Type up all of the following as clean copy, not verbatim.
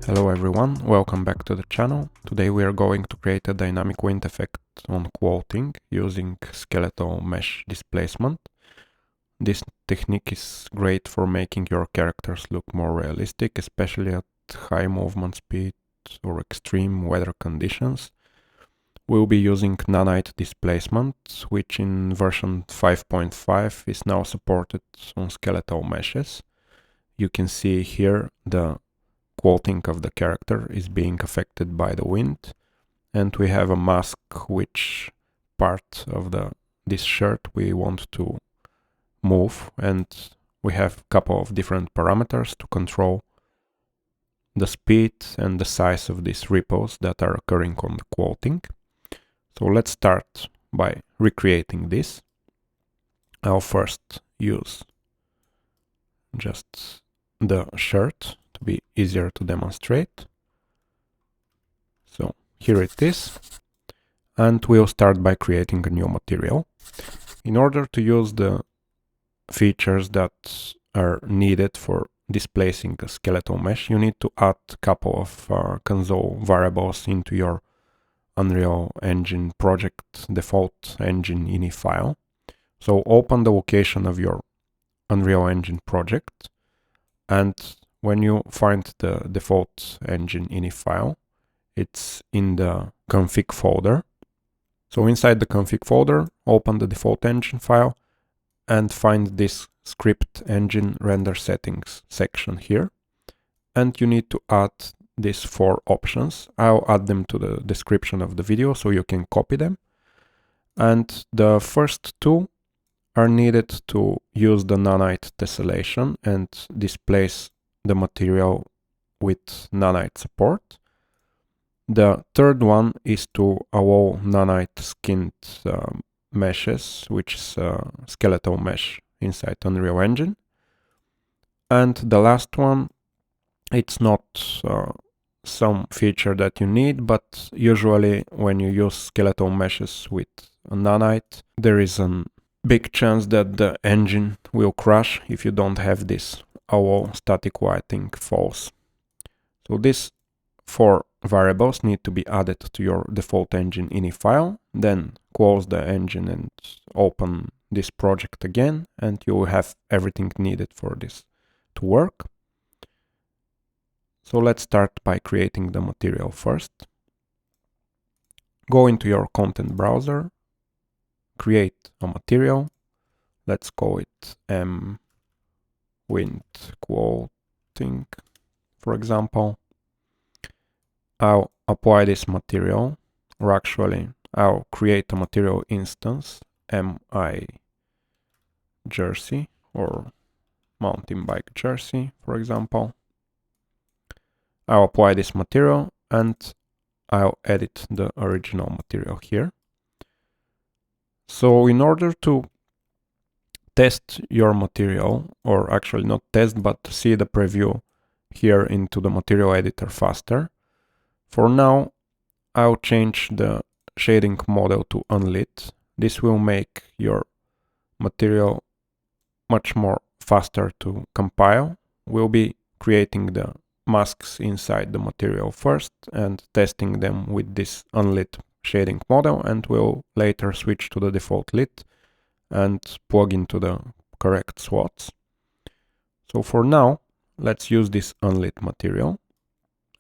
Hello everyone, welcome back to the channel. Today we are going to create a dynamic wind effect on quoting using skeletal mesh displacement. This technique is great for making your characters look more realistic, especially at high movement speed or extreme weather conditions. We'll be using Nanite Displacement, which in version 5.5 is now supported on skeletal meshes. You can see here the quoting of the character is being affected by the wind, and we have a mask which part of this shirt we want to move, and we have a couple of different parameters to control the speed and the size of these ripples that are occurring on the quoting. So let's start by recreating this. I'll first use just the shirt to be easier to demonstrate. So here it is, and we'll start by creating a new material. In order to use the features that are needed for displacing a skeletal mesh, you need to add a couple of console variables into your Unreal Engine project default engine ini file. So open the location of your Unreal Engine project, and when you find the default engine ini file, it's in the config folder. So inside the config folder, open the default engine file and find this script engine render settings section here. And you need to add these 4 options. I'll add them to the description of the video so you can copy them. And the first 2 are needed to use the Nanite Tesselation and displace the material with Nanite support. The third one is to allow Nanite skinned meshes, which is a skeletal mesh inside Unreal Engine. And the last one, it's not some feature that you need, but usually when you use skeletal meshes with a Nanite, there is a big chance that the engine will crash if you don't have this allow static lighting false. So these 4 variables need to be added to your default engine ini file, then close the engine and open this project again, and you will have everything needed for this to work. So let's start by creating the material first. Go into your content browser, create a material, let's call it wind quoting, for example. I'll apply this material, or actually I'll create a material instance, mi jersey or mountain bike jersey, for example. I'll apply this material and I'll edit the original material here. So in order to test your material, or actually not test, but see the preview here into the material editor faster, for now I'll change the shading model to unlit. This will make your material much more faster to compile. We'll be creating the masks inside the material first and testing them with this unlit shading model, and we'll later switch to the default lit and plug into the correct slots. So for now, let's use this unlit material,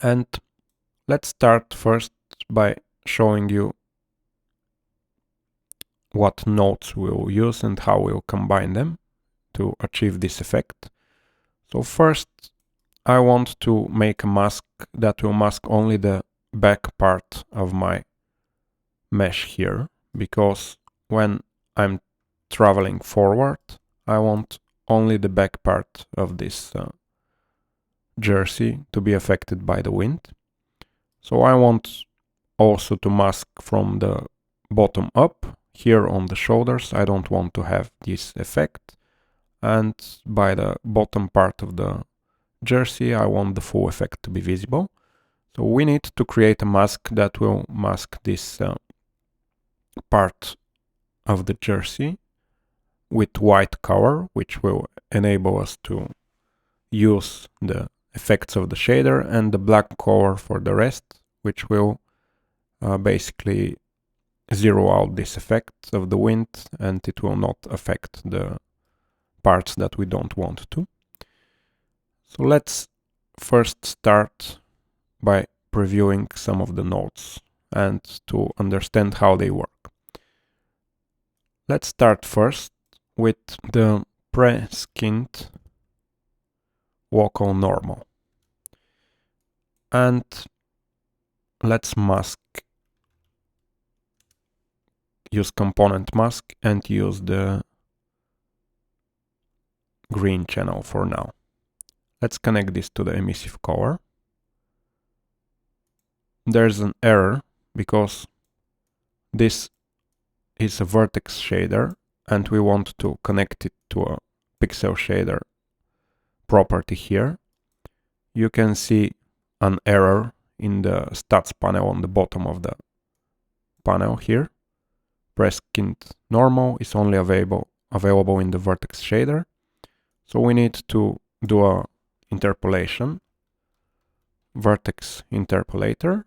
and let's start first by showing you what nodes we'll use and how we'll combine them to achieve this effect. So first, I want to make a mask that will mask only the back part of my mesh here, because when I'm traveling forward, I want only the back part of this jersey to be affected by the wind. So I want also to mask from the bottom up. Here on the shoulders, I don't want to have this effect. And by the bottom part of the jersey, I want the full effect to be visible. So we need to create a mask that will mask this part of the jersey with white color, which will enable us to use the effects of the shader and the black color for the rest, which will basically zero out this effect of the wind, and it will not affect the parts that we don't want to. So let's first start by previewing some of the nodes and to understand how they work. Let's start first with the pre-skinned local normal. And let's use component mask and use the green channel for now. Let's connect this to the emissive color. There's an error because this is a vertex shader and we want to connect it to a pixel shader property here. You can see an error in the stats panel on the bottom of the panel here. Pre-skinned normal is only available in the vertex shader. So we need to do a interpolation, vertex interpolator,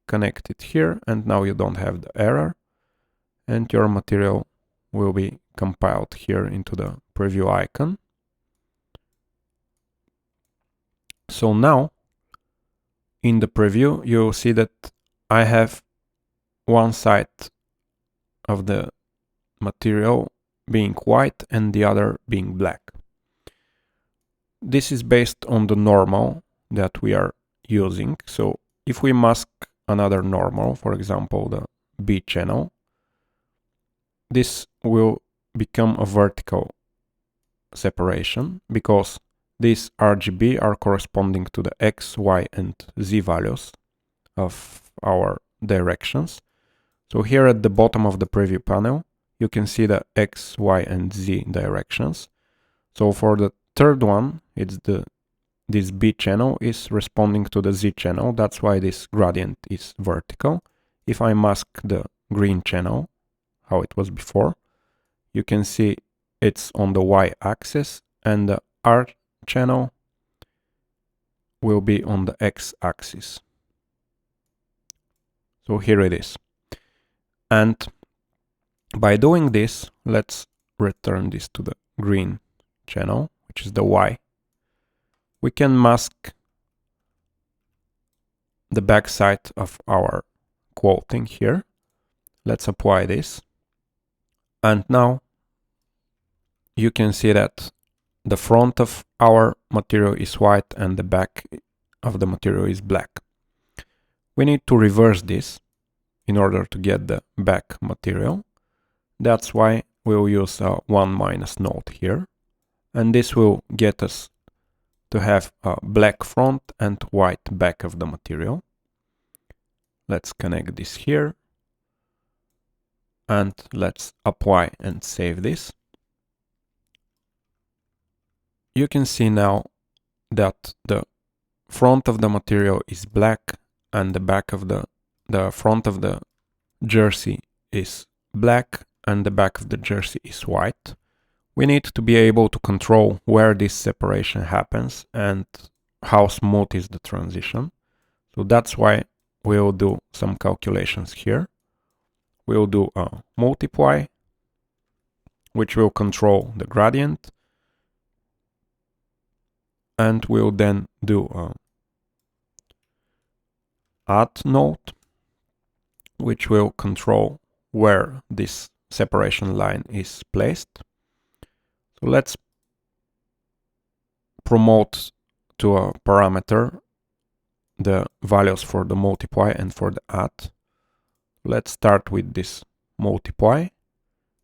connect it here, and now you don't have the error, and your material will be compiled here into the preview icon. So now in the preview you'll see that I have one side of the material being white and the other being black. This is based on the normal that we are using. So if we mask another normal, for example the B channel, this will become a vertical separation because these RGB are corresponding to the X, Y and Z values of our directions. So here at the bottom of the preview panel you can see the X, Y and Z directions. So for the third one, it's this B channel is responding to the Z channel. That's why this gradient is vertical. If I mask the green channel, how it was before, you can see it's on the Y axis and the R channel will be on the X axis. So here it is. And by doing this, let's return this to the green channel, which is the Y. We can mask the backside of our quoting here. Let's apply this. And now you can see that the front of our material is white and the back of the material is black. We need to reverse this in order to get the back material. That's why we'll use a 1- node here. And this will get us to have a black front and white back of the material. Let's connect this here. And let's apply and save this. You can see now that the front of the material is black and the back of the front of the jersey is black and the back of the jersey is white. We need to be able to control where this separation happens and how smooth is the transition. So that's why we'll do some calculations here. We'll do a multiply, which will control the gradient. And we'll then do a add node, which will control where this separation line is placed. So let's promote to a parameter the values for the multiply and for the add. Let's start with this multiply,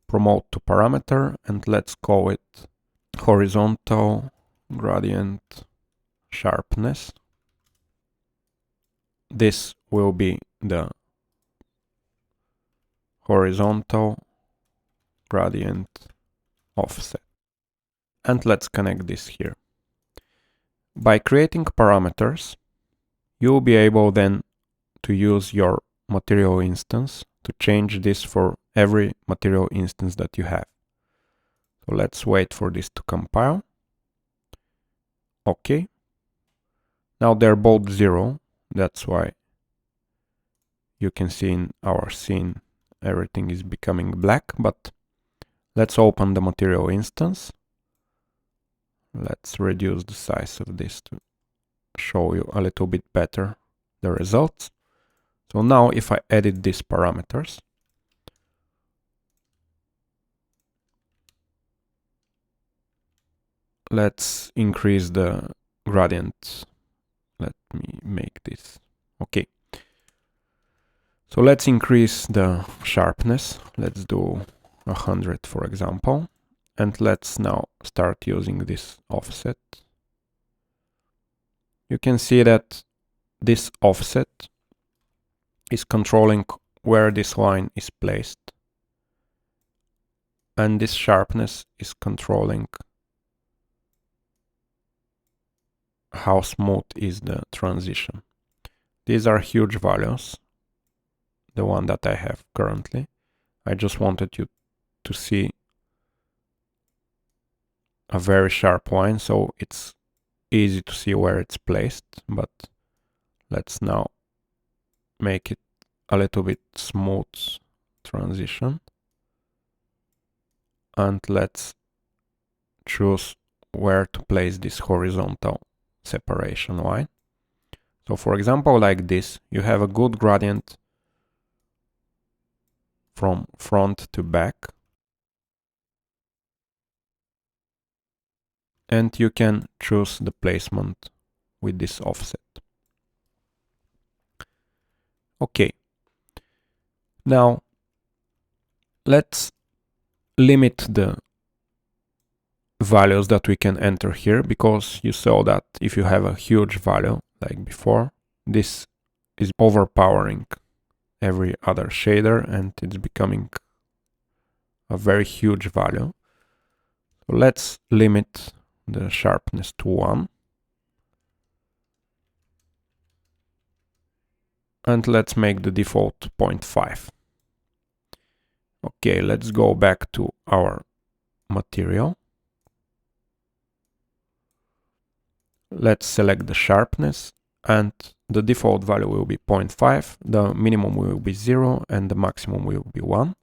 promote to parameter, and let's call it horizontal gradient sharpness. This will be the horizontal gradient offset. And let's connect this here. By creating parameters, you'll be able then to use your material instance to change this for every material instance that you have. So let's wait for this to compile. Okay. Now they're both 0. That's why you can see in our scene everything is becoming black, but let's open the material instance. Let's reduce the size of this to show you a little bit better the results. So now if I edit these parameters, let's increase the gradient. Let me make this. Okay. So let's increase the sharpness. Let's do 100, for example. And let's now start using this offset. You can see that this offset is controlling where this line is placed. And this sharpness is controlling how smooth is the transition. These are huge values, the one that I have currently. I just wanted you to see a very sharp line, so it's easy to see where it's placed, but let's now make it a little bit smooth transition. And let's choose where to place this horizontal separation line. So for example, like this, you have a good gradient from front to back. And you can choose the placement with this offset. Okay. Now, let's limit the values that we can enter here, because you saw that if you have a huge value like before, this is overpowering every other shader and it's becoming a very huge value. So let's limit the sharpness to 1. And let's make the default 0.5. Okay, let's go back to our material. Let's select the sharpness, and the default value will be 0.5, the minimum will be 0, and the maximum will be 1.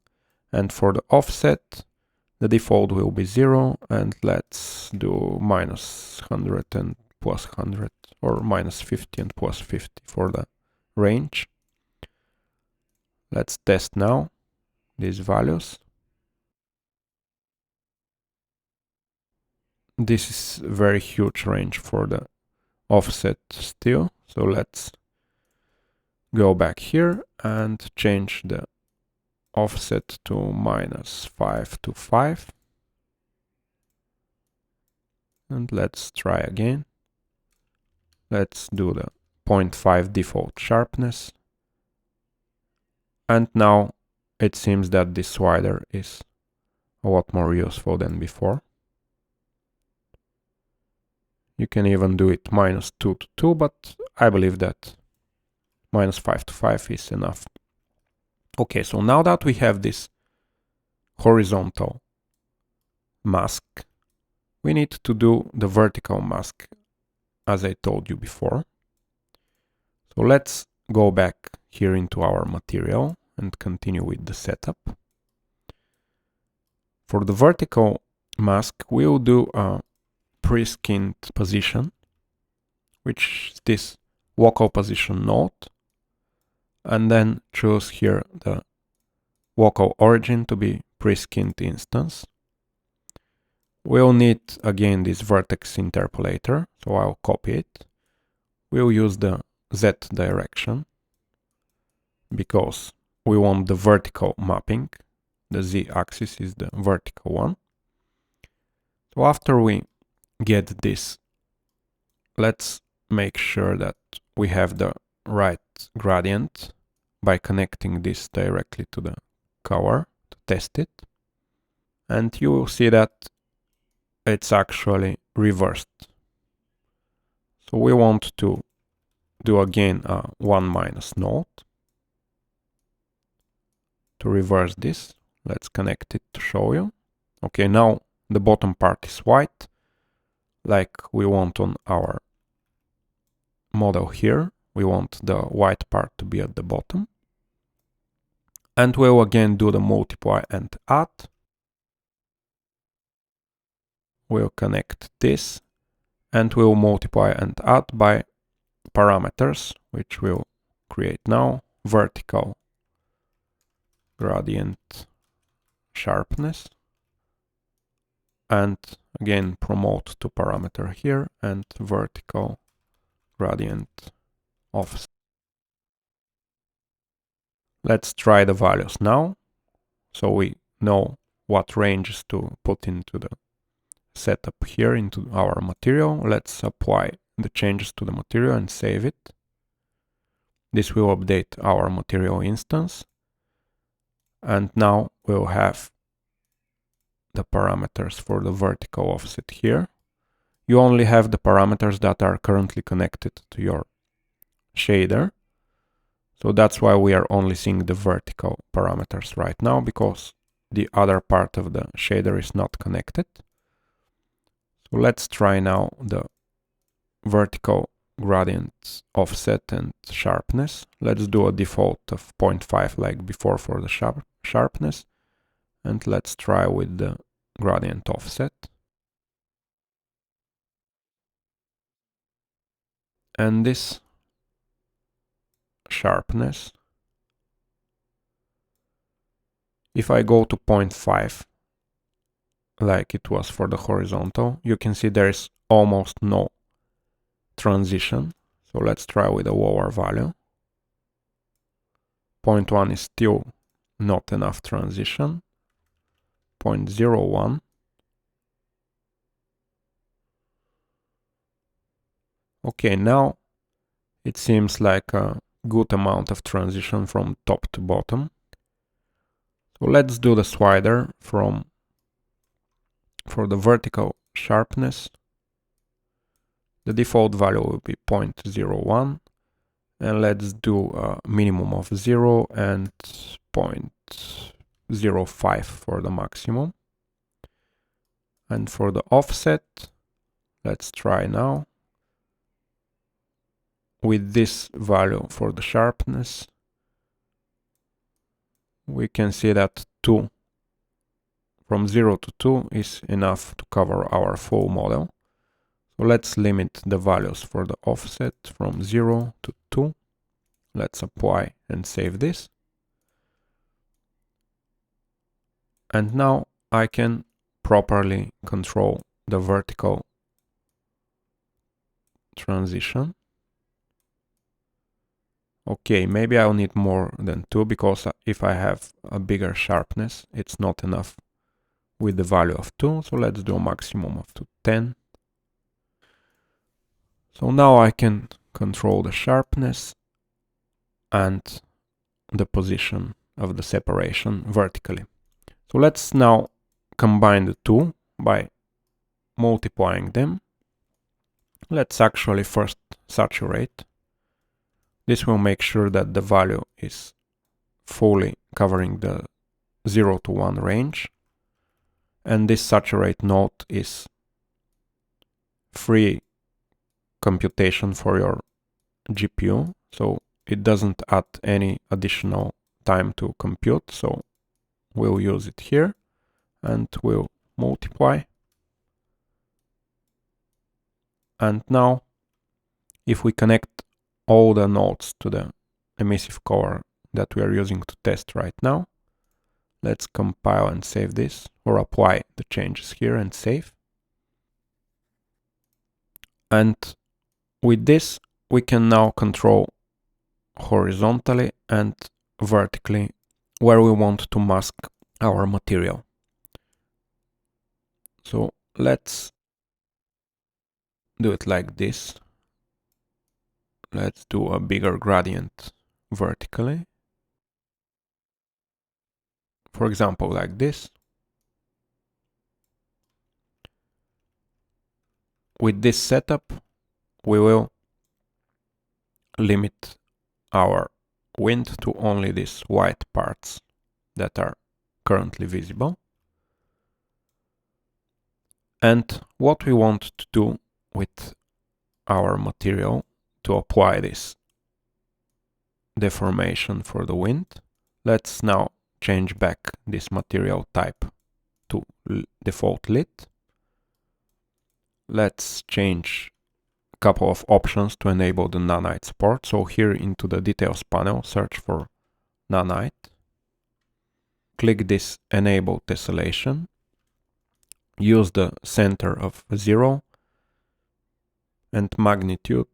And for the offset, the default will be 0, and let's do -100 and +100, or -50 and +50 for the range. Let's test now these values. This is a very huge range for the offset still. So let's go back here and change the offset to -5 to 5. And let's try again. Let's do the 0.5 default sharpness. And now it seems that this slider is a lot more useful than before. You can even do it -2 to 2, but I believe that -5 to 5 is enough. Okay, so now that we have this horizontal mask, we need to do the vertical mask, as I told you before. So let's go back here into our material and continue with the setup. For the vertical mask, we'll do a pre-skinned position, which is this local position node, and then choose here the local origin to be pre-skinned instance. We'll need again this vertex interpolator, so I'll copy it. We'll use the Z direction because we want the vertical mapping. The Z axis is the vertical one. So after we get this, let's make sure that we have the right gradient by connecting this directly to the cover to test it. And you will see that it's actually reversed. So we want to do again a 1- node. To reverse this, let's connect it to show you. Okay, now the bottom part is white, like we want on our model here. We want the white part to be at the bottom. And we'll again do the multiply and add. We'll connect this and we'll multiply and add by parameters, which we'll create now. Vertical gradient sharpness. And again promote to parameter here and vertical gradient offset. Let's try the values now, so we know what ranges to put into the setup here into our material. Let's apply the changes to the material and save it. This will update our material instance. And now we'll have the parameters for the vertical offset here. You only have the parameters that are currently connected to your shader. So that's why we are only seeing the vertical parameters right now, because the other part of the shader is not connected. So let's try now the vertical gradient offset and sharpness. Let's do a default of 0.5 like before for the sharpness. And let's try with the gradient offset. And this sharpness, if I go to 0.5 like it was for the horizontal, you can see there is almost no transition. So let's try with a lower value. 0.1 is still not enough transition. 0.01. Okay, now it seems like a good amount of transition from top to bottom. So let's do the slider for the vertical sharpness. The default value will be 0.01, and let's do a minimum of 0 and 0.05 for the maximum. And for the offset, let's try now. With this value for the sharpness, we can see that 2, from 0 to 2 is enough to cover our full model. So let's limit the values for the offset from 0 to 2. Let's apply and save this. And now I can properly control the vertical transition. Okay, maybe I'll need more than 2, because if I have a bigger sharpness, it's not enough with the value of 2. So let's do a maximum of 10. So now I can control the sharpness and the position of the separation vertically. So let's now combine the two by multiplying them. Let's actually first saturate. This will make sure that the value is fully covering the 0 to 1 range. And this saturate node is free computation for your GPU, so it doesn't add any additional time to compute. So we'll use it here and we'll multiply. And now if we connect all the nodes to the emissive core that we are using to test right now, let's compile and save this, or apply the changes here and save. And with this, we can now control horizontally and vertically where we want to mask our material. So let's do it like this. Let's do a bigger gradient vertically. For example, like this. With this setup, we will limit our wind to only these white parts that are currently visible. And what we want to do with our material to apply this deformation for the wind. Let's now change back this material type to default lit. Let's change a couple of options to enable the Nanite support. So here into the details panel, search for Nanite. Click this enable tessellation. Use the center of 0 and magnitude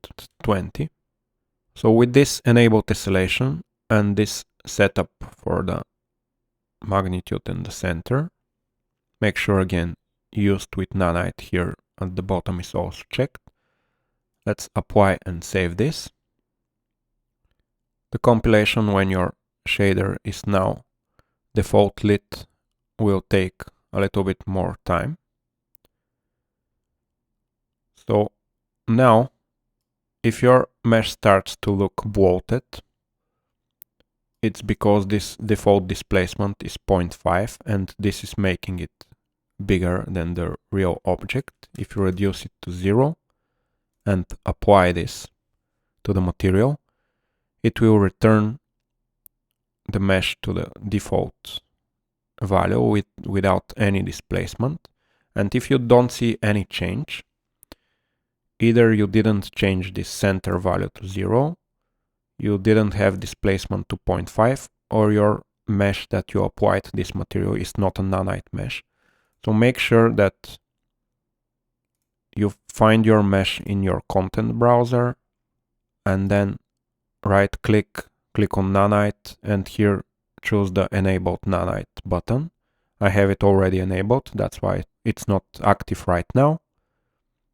20. So with this enable tessellation and this setup for the magnitude and the center, make sure again used with Nanite here at the bottom is also checked. Let's apply and save this. The compilation when your shader is now default lit will take a little bit more time. So now if your mesh starts to look bloated, it's because this default displacement is 0.5 and this is making it bigger than the real object. If you reduce it to 0 and apply this to the material, it will return the mesh to the default value without any displacement. And if you don't see any change, either you didn't change this center value to 0, you didn't have displacement to 0.5, or your mesh that you applied to this material is not a Nanite mesh. So make sure that you find your mesh in your content browser and then right click on Nanite and here choose the enabled Nanite button. I have it already enabled, that's why it's not active right now.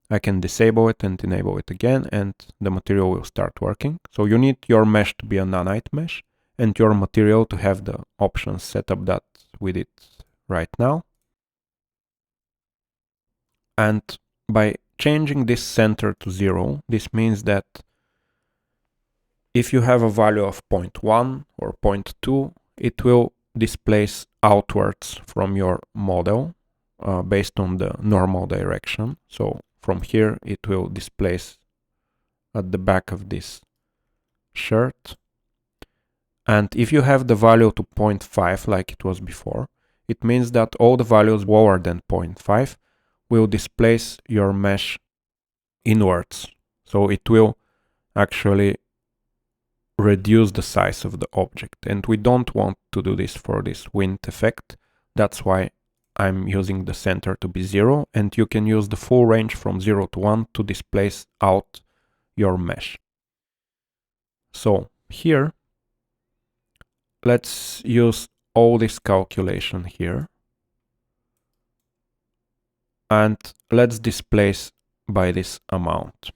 I can disable it and enable it again and the material will start working. So you need your mesh to be a Nanite mesh and your material to have the options set up that we did right now. And by changing this center to 0, this means that if you have a value of 0.1 or 0.2, it will displace outwards from your model based on the normal direction. So from here it will displace at the back of this shirt. And if you have the value to 0.5 like it was before, it means that all the values lower than 0.5 will displace your mesh inwards. So it will actually reduce the size of the object. And we don't want to do this for this wind effect. That's why I'm using the center to be 0, and you can use the full range from 0 to 1 to displace out your mesh. So here, let's use all this calculation here. And let's displace by this amount.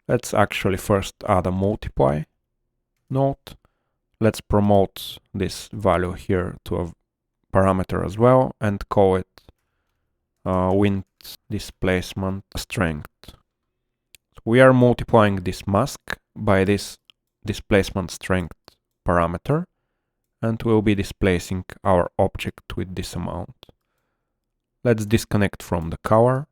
Let's actually first add a multiply node. Let's promote this value here to a parameter as well and call it wind displacement strength. So we are multiplying this mask by this displacement strength parameter and we'll be displacing our object with this amount. Let's disconnect from the cover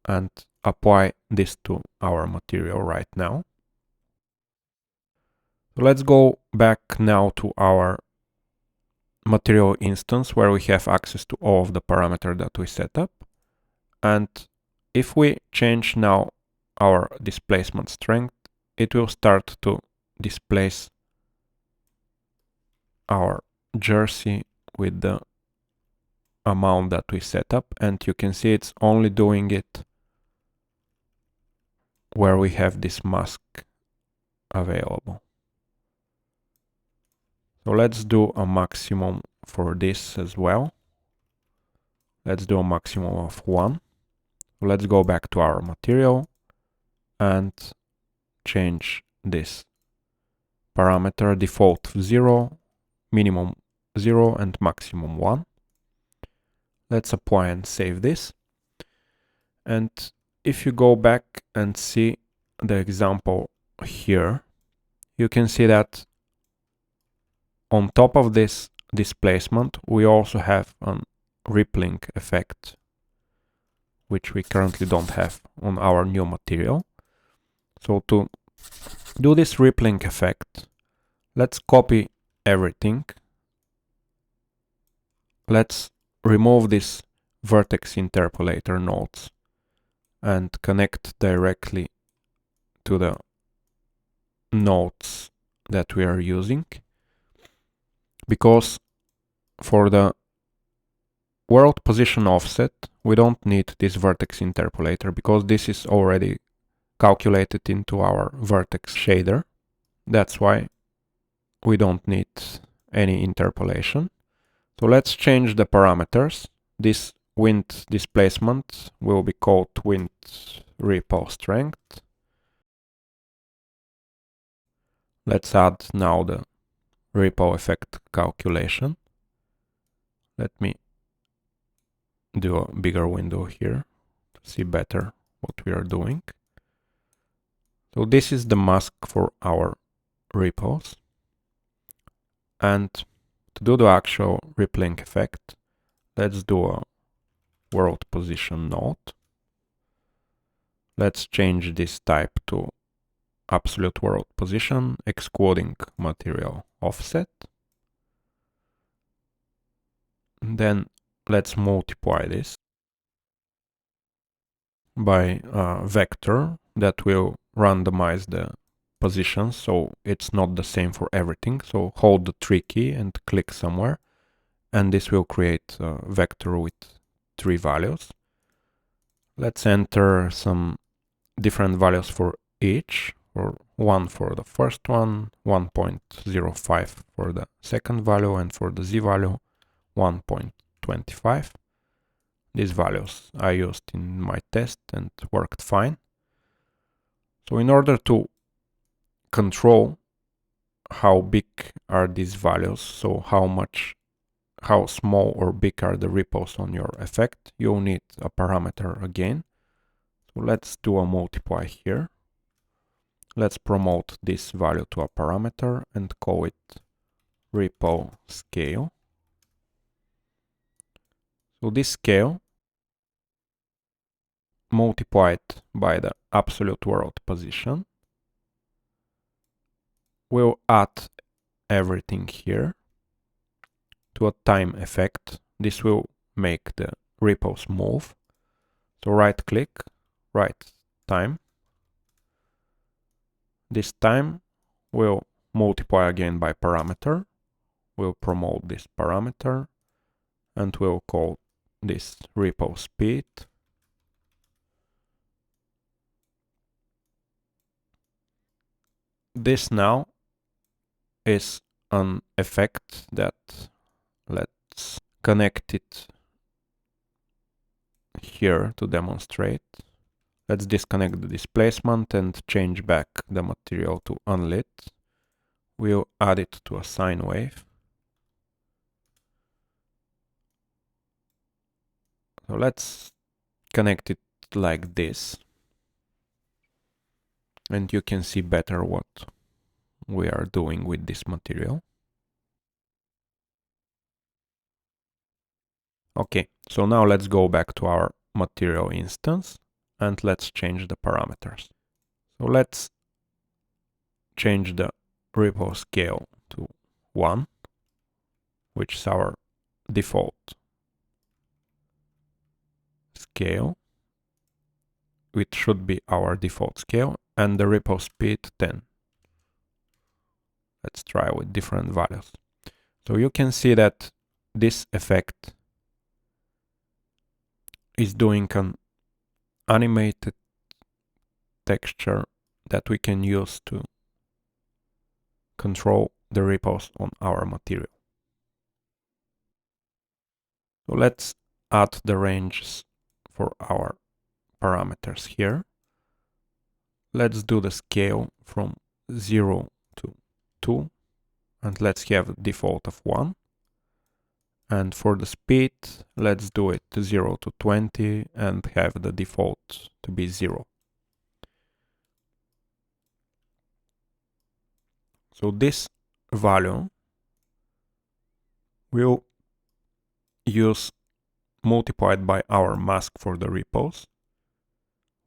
and apply this to our material right now. So let's go back now to our material instance where we have access to all of the parameters that we set up. And if we change now our displacement strength, it will start to displace our jersey with the amount that we set up, and you can see it's only doing it where we have this mask available. So let's do a maximum for this as well. Let's do a maximum of 1. Let's go back to our material and change this parameter default 0, minimum 0 and maximum 1. Let's apply and save this. And if you go back and see the example here, you can see that on top of this displacement, we also have a rippling effect, which we currently don't have on our new material. So to do this rippling effect, let's copy everything. Let's remove this vertex interpolator nodes and connect directly to the nodes that we are using, because for the world position offset we don't need this vertex interpolator, because this is already calculated into our vertex shader. That's why we don't need any interpolation. So let's change the parameters. This wind displacement will be called wind repo strength. Let's add now the repo effect calculation. Let me do a bigger window here to see better what we are doing. So this is the mask for our repos. And to do the actual rippling effect, let's do a world position node. Let's change this type to absolute world position, excluding material offset. Then let's multiply this by a vector that will randomize the positions, so it's not the same for everything. So hold the 3 key and click somewhere, and this will create a vector with 3 values. Let's enter some different values for each, or 1 for the first one, 1.05 for the second value, and for the z value 1.25. These values I used in my test and worked fine. So in order to control how big are these values, so how small or big are the ripples on your effect, you'll need a parameter again. So let's do a multiply here. Let's promote this value to a parameter and call it repo scale. So this scale multiplied by the absolute world position will add everything here to a time effect. This will make the ripples move. So right click, write time. This time will multiply again by parameter. We'll promote this parameter and we'll call this ripple speed. This now is an effect that, let's connect it here to demonstrate. Let's disconnect the displacement and change back the material to unlit. We'll add it to a sine wave. So let's connect it like this, and you can see better what we are doing with this material. Okay, so now let's go back to our material instance and let's change the parameters. So let's change the ripple scale to 1, which is our default scale. It should be our default scale, and the ripple speed 10. Let's try with different values. So you can see that this effect is doing an animated texture that we can use to control the ripples on our material. So let's add the ranges for our parameters here. Let's do the scale from 0 to 2, and let's have a default of 1. And for the speed, let's do it to 0 to 20 and have the default to be 0. So this value will use multiplied by our mask for the ripples.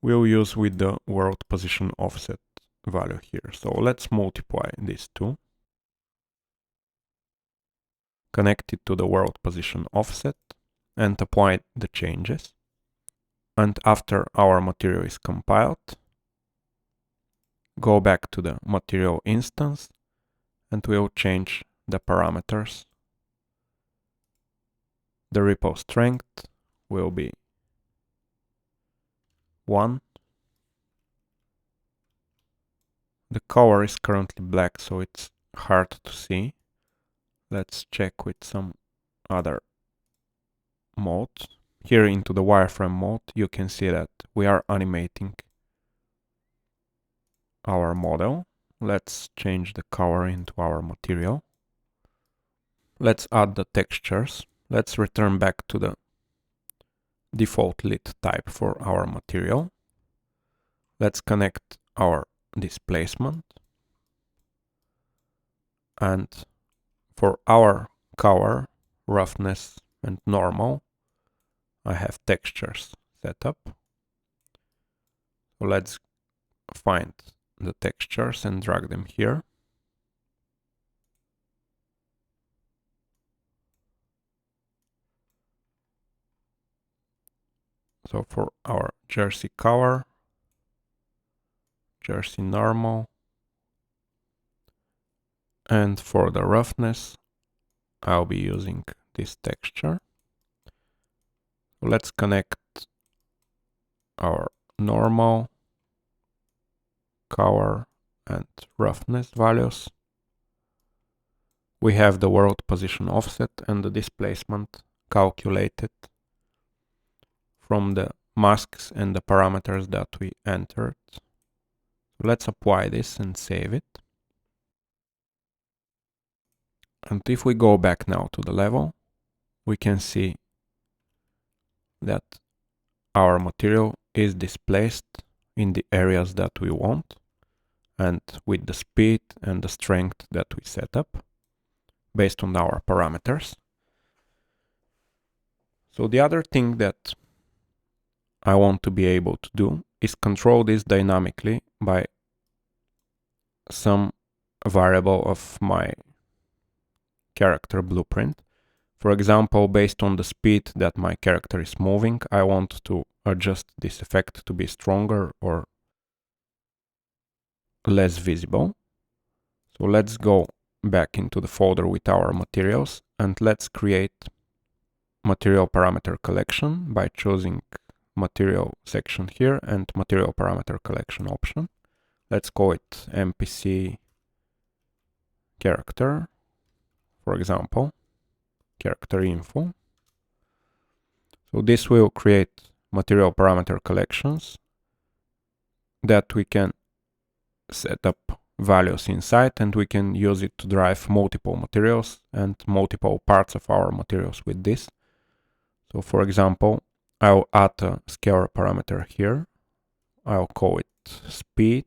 We'll use with the world position offset value here. So let's multiply these two. Connect it to the world position offset and apply the changes. And after our material is compiled, go back to the material instance and we'll change the parameters. The ripple strength will be 1. The color is currently black, so it's hard to see. Let's check with some other modes. Here into the wireframe mode, you can see that we are animating our model. Let's change the color into our material. Let's add the textures. Let's return back to the default lit type for our material. Let's connect our displacement. And for our color, roughness and normal, I have textures set up. So let's find the textures and drag them here. So for our jersey color, jersey normal, and for the roughness, I'll be using this texture. Let's connect our normal, color, and roughness values. We have the world position offset and the displacement calculated from the masks and the parameters that we entered. Let's apply this and save it. And if we go back now to the level, we can see that our material is displaced in the areas that we want and with the speed and the strength that we set up based on our parameters. So the other thing that I want to be able to do is control this dynamically by some variable of my character blueprint. For example, based on the speed that my character is moving, I want to adjust this effect to be stronger or less visible. So let's go back into the folder with our materials and let's create material parameter collection by choosing material section here and material parameter collection option. Let's call it MPC character, for example, character info. So this will create material parameter collections that we can set up values inside, and we can use it to drive multiple materials and multiple parts of our materials with this. So for example, I'll add a scalar parameter here. I'll call it speed,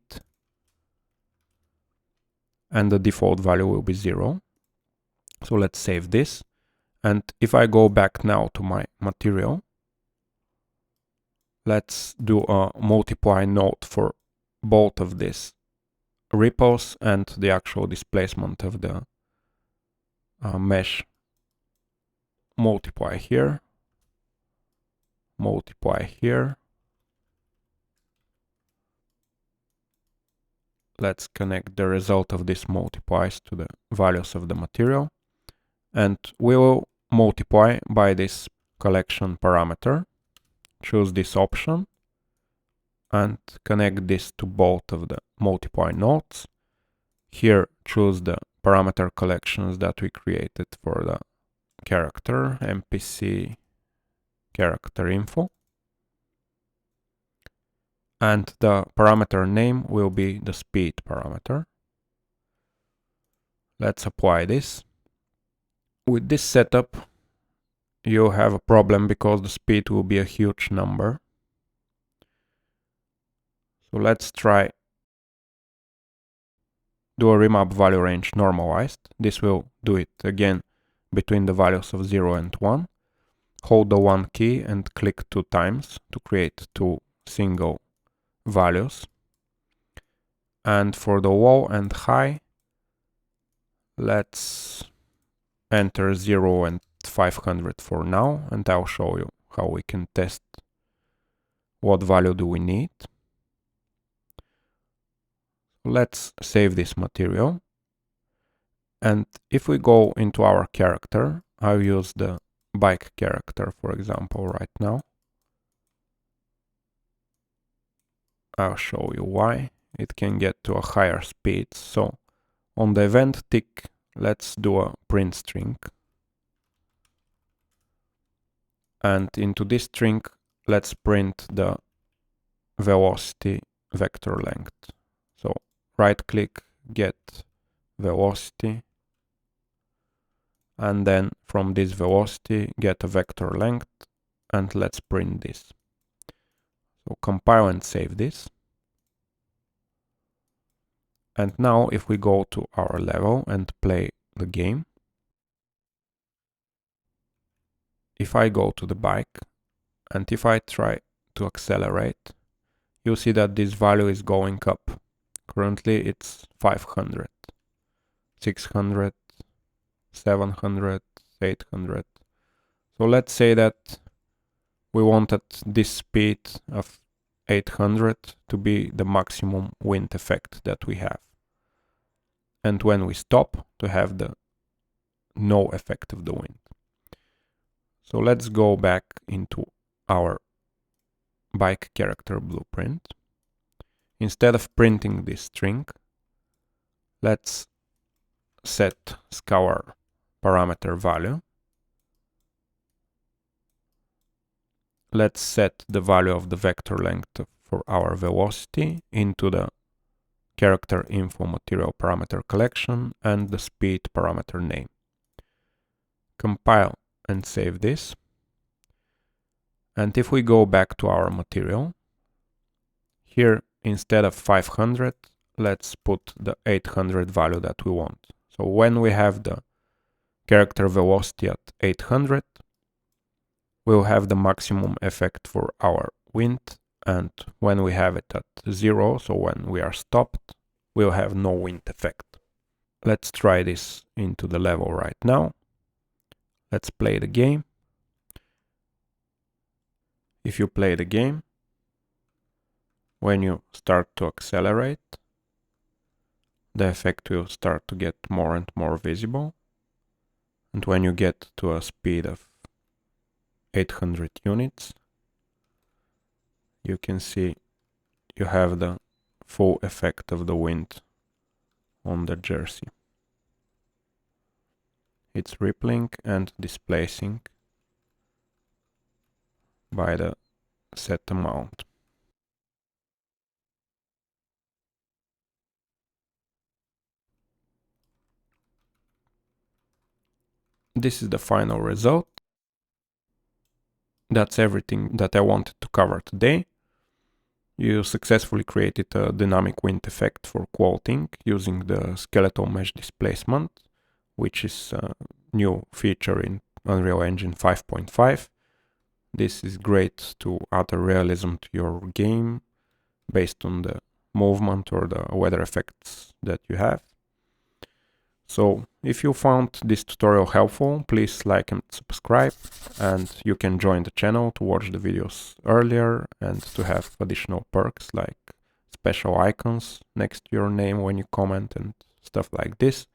and the default value will be 0. So let's save this. And if I go back now to my material, let's do a multiply node for both of these ripples and the actual displacement of the mesh. Multiply here, multiply here. Let's connect the result of this multiplies to the values of the material, and we will multiply by this collection parameter. Choose this option and connect this to both of the multiply nodes. Here choose the parameter collections that we created for the character, MPC character info. And the parameter name will be the speed parameter. Let's apply this. With this setup, you'll have a problem because the speed will be a huge number. So let's try do a remap value range normalized. This will do it again between the values of 0 and 1. Hold the 1 key and click 2 times to create 2 single values. And for the low and high, let's enter 0 and 500 for now, and I'll show you how we can test what value do we need. Let's save this material. And if we go into our character, I'll use the bike character, for example, right now. I'll show you why. It can get to a higher speed. So on the event tick, let's do a print string. And into this string, let's print the velocity vector length. So right click, get velocity, and then from this velocity get a vector length, and let's print this. So compile and save this. And now if we go to our level and play the game, if I go to the bike and if I try to accelerate, you'll see that this value is going up. Currently it's 500, 600, 700, 800. So let's say that we wanted this speed of 800 to be the maximum wind effect that we have. And when we stop, to have the no effect of the wind. So let's go back into our bike character blueprint. Instead of printing this string, let's set scalar parameter value. Let's set the value of the vector length for our velocity into the character info material parameter collection and the speed parameter name. Compile and save this. And if we go back to our material, here instead of 500, let's put the 800 value that we want. So when we have the character velocity at 800, we'll have the maximum effect for our wind, and when we have it at 0, so when we are stopped, we'll have no wind effect. Let's try this into the level right now. Let's play the game. If you play the game, when you start to accelerate, the effect will start to get more and more visible. And when you get to a speed of 800 units, you can see you have the full effect of the wind on the jersey. It's rippling and displacing by the set amount. This is the final result. That's everything that I wanted to cover today. You successfully created a dynamic wind effect for quoting using the skeletal mesh displacement, which is a new feature in Unreal Engine 5.5. This is great to add a realism to your game based on the movement or the weather effects that you have. So if you found this tutorial helpful, please like and subscribe, and you can join the channel to watch the videos earlier and to have additional perks like special icons next to your name when you comment and stuff like this.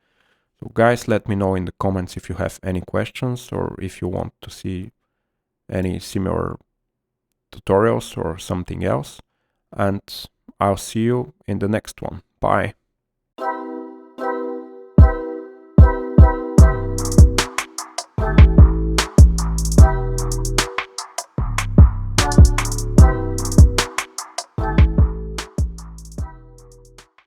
So guys, let me know in the comments if you have any questions or if you want to see any similar tutorials or something else, and I'll see you in the next one. Bye.